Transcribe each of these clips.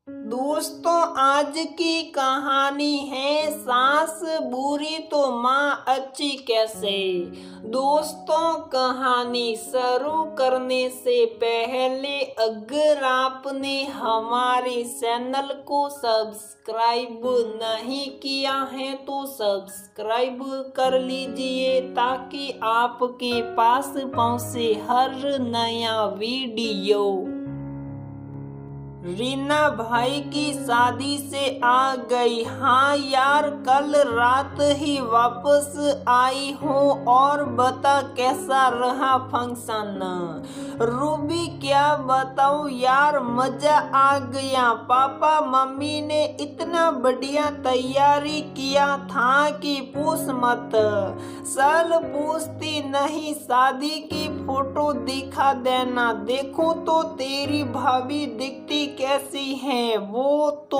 दोस्तों, आज की कहानी है सास बुरी तो माँ अच्छी कैसे। दोस्तों, कहानी शुरू करने से पहले अगर आपने हमारे चैनल को सब्सक्राइब नहीं किया है तो सब्सक्राइब कर लीजिए ताकि आपके पास पहुंचे हर नया वीडियो। रीना भाई की शादी से आ गई। हाँ यार, कल रात ही वापस आई हूँ। और बता कैसा रहा फंक्शन। रूबी क्या बताऊँ यार, मजा आ गया। पापा मम्मी ने इतना बढ़िया तैयारी किया था कि पूछ मत। चल पूछती नहीं, शादी की फोटो दिखा देना। देखो तो तेरी भाभी दिखती कैसी है। वो तो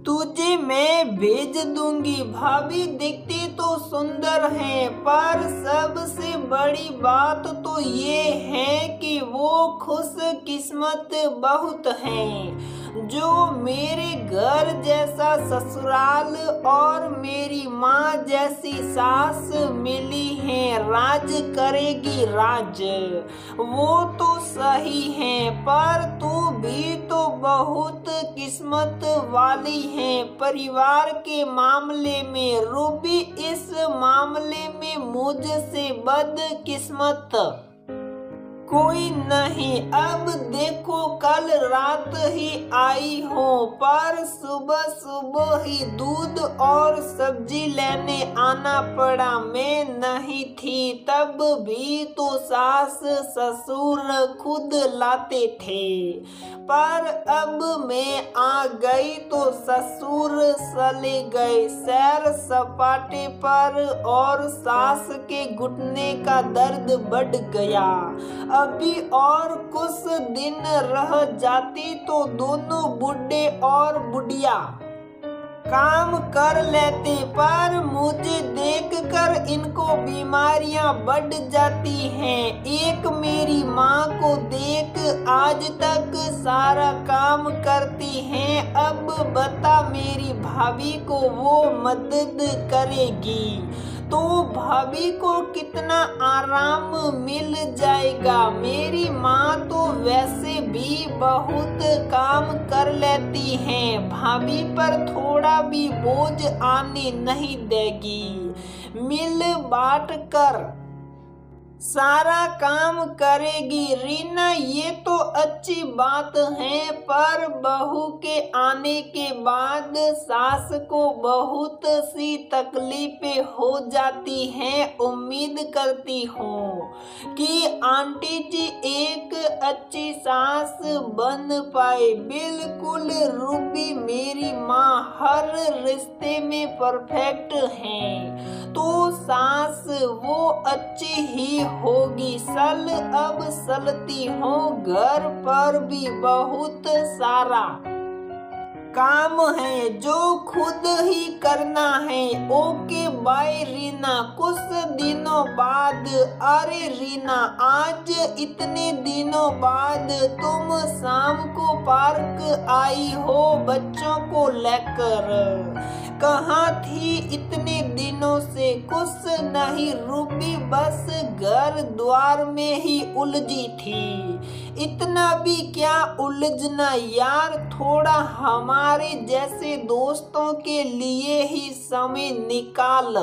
तुझे मैं भेज दूंगी। भाभी दिखती तो सुंदर है, पर सबसे बड़ी बात तो ये है कि वो खुश किस्मत बहुत हैं जो मेरे घर जैसा ससुराल और मेरी माँ जैसी सास मिली है। राज करेगी राज। वो तो सही है, पर तू भी तो बहुत किस्मत वाली है परिवार के मामले में। रूबी इस मामले में मुझसे बदकिस्मत कोई नहीं। अब देखो, कल रात ही आई हो, पर सुबह सुबह ही दूध और सब्जी लेने आना पड़ा। मैं नहीं थी तब भी तो सास ससुर खुद लाते थे, पर अब मैं आ गई तो ससुर चले गए सैर सपाटे पर और सास के घुटने का दर्द बढ़ गया। अभी और कुछ दिन रह जाती तो दोनों बुढ़े और बुढ़िया काम कर लेते, पर मुझे देखकर इनको बीमारियां बढ़ जाती हैं। एक मेरी माँ को देख आज तक सारा काम करती हैं, अब बता मेरी भाभी को वो मदद करेगी तो भाभी को कितना आराम मिल जाएगा। मेरी माँ तो वैसे भी बहुत काम कर लेती है, भाभी पर थोड़ा भी बोझ आने नहीं देगी। मिल बांट कर सारा काम करेगी रीना, ये तो अच्छी बात है, पर बहू के आने के बाद सास को बहुत सी तकलीफें हो जाती हैं। उम्मीद करती हूँ कि आंटी जी एक अच्छी सास बन पाए। बिल्कुल रूबी मेरी माँ हर रिश्ते में परफेक्ट है, तो सास वो अच्छी ही होगी। सल अब सलती हो, घर पर भी बहुत सारा काम है जो खुद ही करना है। Okay bye Reena. कुछ दिनों बाद, अरे रीना, आज इतने दिनों बाद तुम शाम को पार्क आई हो बच्चों को लेकर। कहाँ थी इतने दिनों से? कुछ नहीं रूबी, बस घर द्वार में ही उलझी थी। इतना भी क्या उलझना यार, थोड़ा हमारे जैसे दोस्तों के लिए ही समय निकाल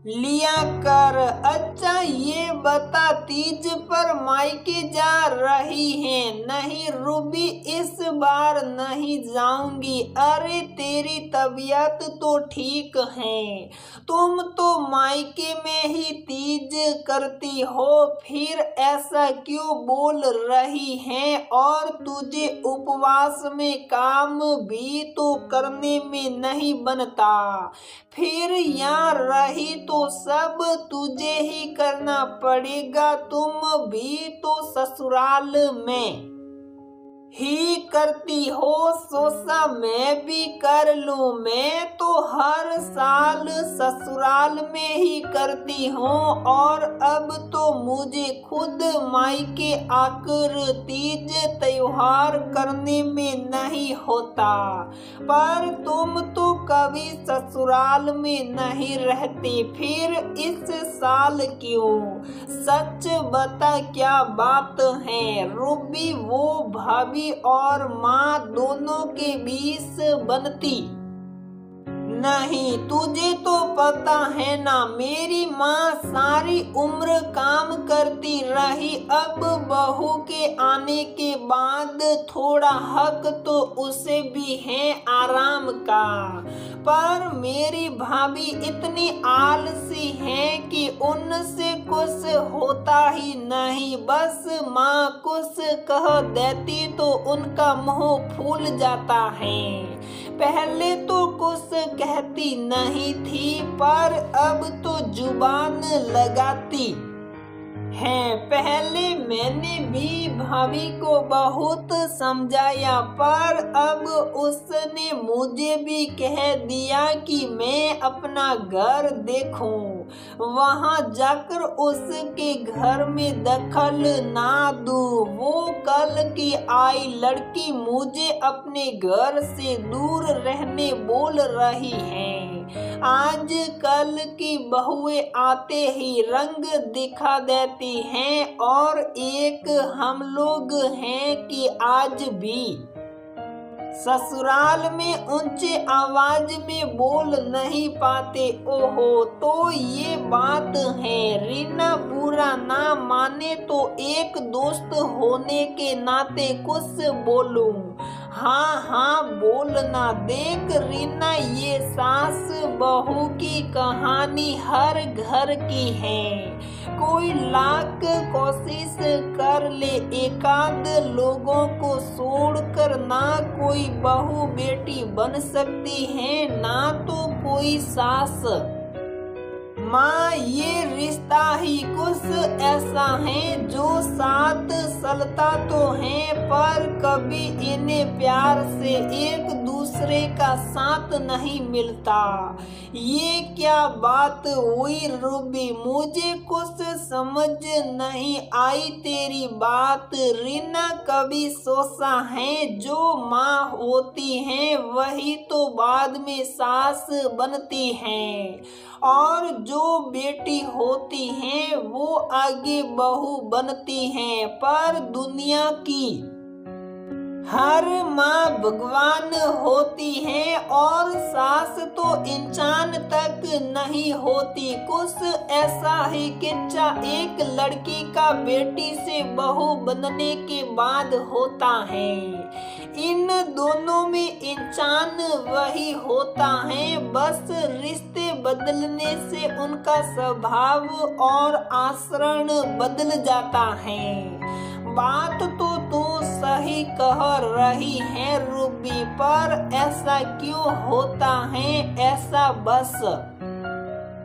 लिया कर। अच्छा ये बता, तीज पर मायके जा रही है? नहीं रूबी, इस बार नहीं जाऊंगी। अरे तेरी तबीयत तो ठीक है, तुम तो मायके में ही तीज करती हो, फिर ऐसा क्यों बोल रही है? और तुझे उपवास में काम भी तो करने में नहीं बनता, फिर यहाँ रही तो सब तुझे ही करना पड़ेगा। तुम भी तो ससुराल में ही करती हो सोचा मैं भी कर लूं। मैं तो हर साल ससुराल में ही करती हूँ और अब तो मुझे खुद मायके आकर तीज त्योहार करने में नहीं होता। पर तुम तो कभी ससुराल में नहीं रहती, फिर इस साल क्यों? सच बता क्या बात है? रूबी वो भाभी और माँ दोनों के बीच बनती नहीं। तुझे तो पता है ना, मेरी माँ सारी उम्र काम करती रही। अब बहू के आने के बाद थोड़ा हक तो उसे भी है आराम का। पर मेरी भाभी इतनी आलसी है कि उनसे कुछ होता ही नहीं। बस माँ कुछ कह देती तो उनका मुंह फूल जाता है। पहले तो कुछ कहती नहीं थी, पर अब तो जुबान लगाती है। पहले मैंने भी भाभी को बहुत समझाया, पर अब उसने मुझे भी कह दिया कि मैं अपना घर देखूं, वहां जाकर उसके घर में दखल ना दूं। वो कल की आई लड़की मुझे अपने घर से दूर रहने बोल रही है। आज कल की बहुएं आते ही रंग दिखा देती हैं, और एक हम लोग हैं कि आज भी ससुराल में ऊंचे आवाज में बोल नहीं पाते। ओहो, तो ये बात है। रीना बुरा ना माने तो एक दोस्त होने के नाते कुछ बोलूं। हाँ हाँ बोलना। देख रीना, ये सास बहू की कहानी हर घर की है। कोई लाख कोशिश कर ले, एकाध लोगों को छोड़कर ना कोई बहू बेटी बन सकती है, ना तो कोई सास माँ। ये रिश्ता ही कुछ ऐसा है जो साथ चलता तो है, पर कभी इन्हें प्यार से एक दूसरे का साथ नहीं मिलता। ये क्या बात हुई रूबी? मुझे कुछ समझ नहीं आई तेरी बात। रीना, कभी सोचा है जो माँ होती है वही तो बाद में सास बनती है, और जो बेटी होती हैं वो आगे बहू बनती हैं। पर दुनिया की हर माँ भगवान होती है, और सास तो इंसान तक नहीं होती। कुछ ऐसा ही किस्सा एक लड़की का बेटी से बहू बनने के बाद होता है। इन दोनों में इंसान वही होता है, बस रिश्ते बदलने से उनका स्वभाव और आचरण बदल जाता है। बात तो तू सही कह रही है रूबी, पर ऐसा क्यों होता है? ऐसा बस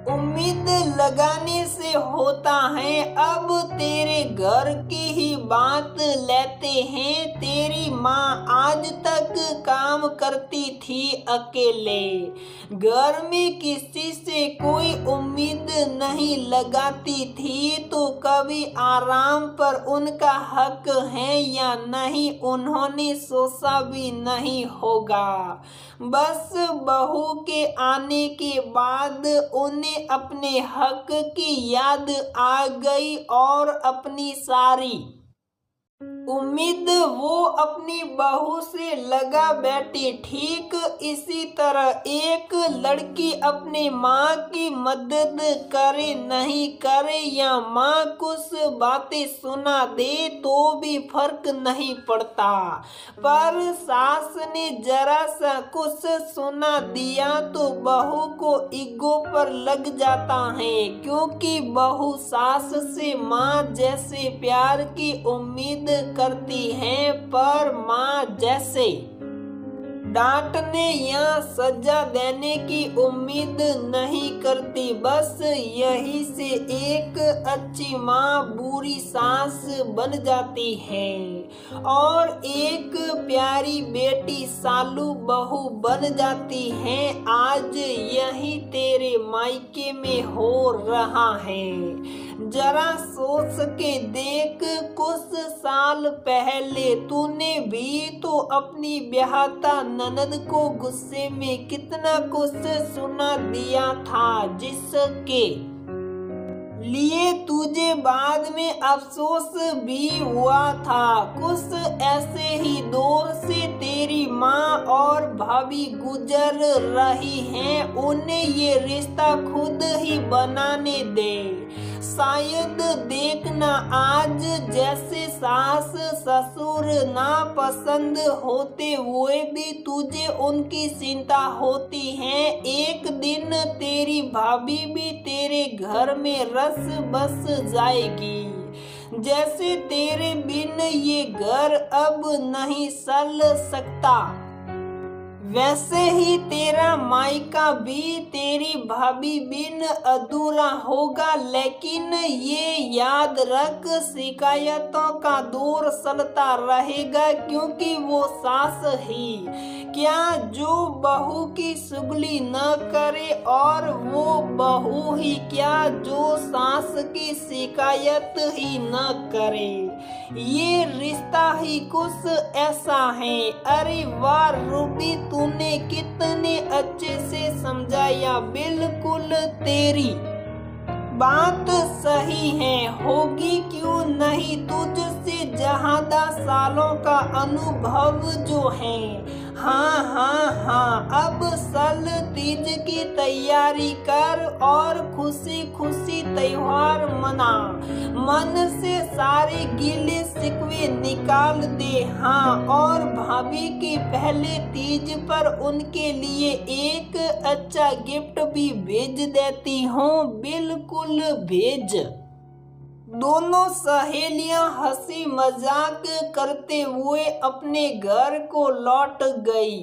उम्मीद लगाने से होता है। अब तेरे घर की ही बात लेते हैं। तेरी माँ आज तक काम करती थी अकेले, घर में किसी से कोई उम्मीद नहीं लगाती थी, तो कभी आराम पर उनका हक है या नहीं उन्होंने सोचा भी नहीं होगा। बस बहू के आने के बाद उन्हें अपने हक की याद आ गई, और अपनी सारी उम्मीद वो अपनी बहू से लगा बैठी। ठीक इसी तरह एक लड़की अपनी माँ की मदद करे नहीं करे, या माँ कुछ बातें सुना दे तो भी फर्क नहीं पड़ता, पर सास ने जरा सा कुछ सुना दिया तो बहू को ईगो पर लग जाता है, क्योंकि बहू सास से माँ जैसे प्यार की उम्मीद करती है, पर माँ जैसे डांटने या सजा देने की उम्मीद नहीं करती। बस यही से एक अच्छी माँ बुरी सास बन जाती है, और एक प्यारी सालू बहू बन जाती हैं। आज यही तेरे मायके में हो रहा है। जरा सोच के देख, कुछ साल पहले तूने भी तो अपनी ब्याहता ननद को गुस्से में कितना कुछ सुना दिया था, जिसके लिए तुझे बाद में अफसोस भी हुआ था। कुछ ऐसे ही दौर से तेरी माँ और भाभी गुजर रही हैं। उन्हें ये रिश्ता खुद ही बनाने दे। शायद देखना, आज जैसे सास ससुर ना पसंद होते हुए भी तुझे उनकी चिंता होती है। एक दिन तेरी भाभी भी तेरे घर में रस बस जाएगी। जैसे तेरे बिन ये घर अब नहीं चल सकता, वैसे ही तेरा मायका भी तेरी भाभी बिन अधूरा होगा। लेकिन ये याद रख, शिकायतों का दौर चलता रहेगा, क्योंकि वो सास ही क्या जो बहू की चुगली न करे, और वो बहू ही क्या जो सास की शिकायत ही न करे। ये रिश्ता ही कुछ ऐसा है। अरे वाह रूबी, तूने कितने अच्छे से समझाया। बिल्कुल तेरी बात सही है, होगी क्यों नहीं। तुझसे ज्यादा सालों का अनुभव जो है। हाँ, अब सल तीज की तैयारी कर और खुशी खुशी त्योहार मना। मन से सारे गिले शिकवे निकाल दे। हाँ, और भाभी की पहले तीज पर उनके लिए एक अच्छा गिफ्ट भी भेज देती हूँ। बिल्कुल भेज। दोनों सहेलियां हंसी मजाक करते हुए अपने घर को लौट गई।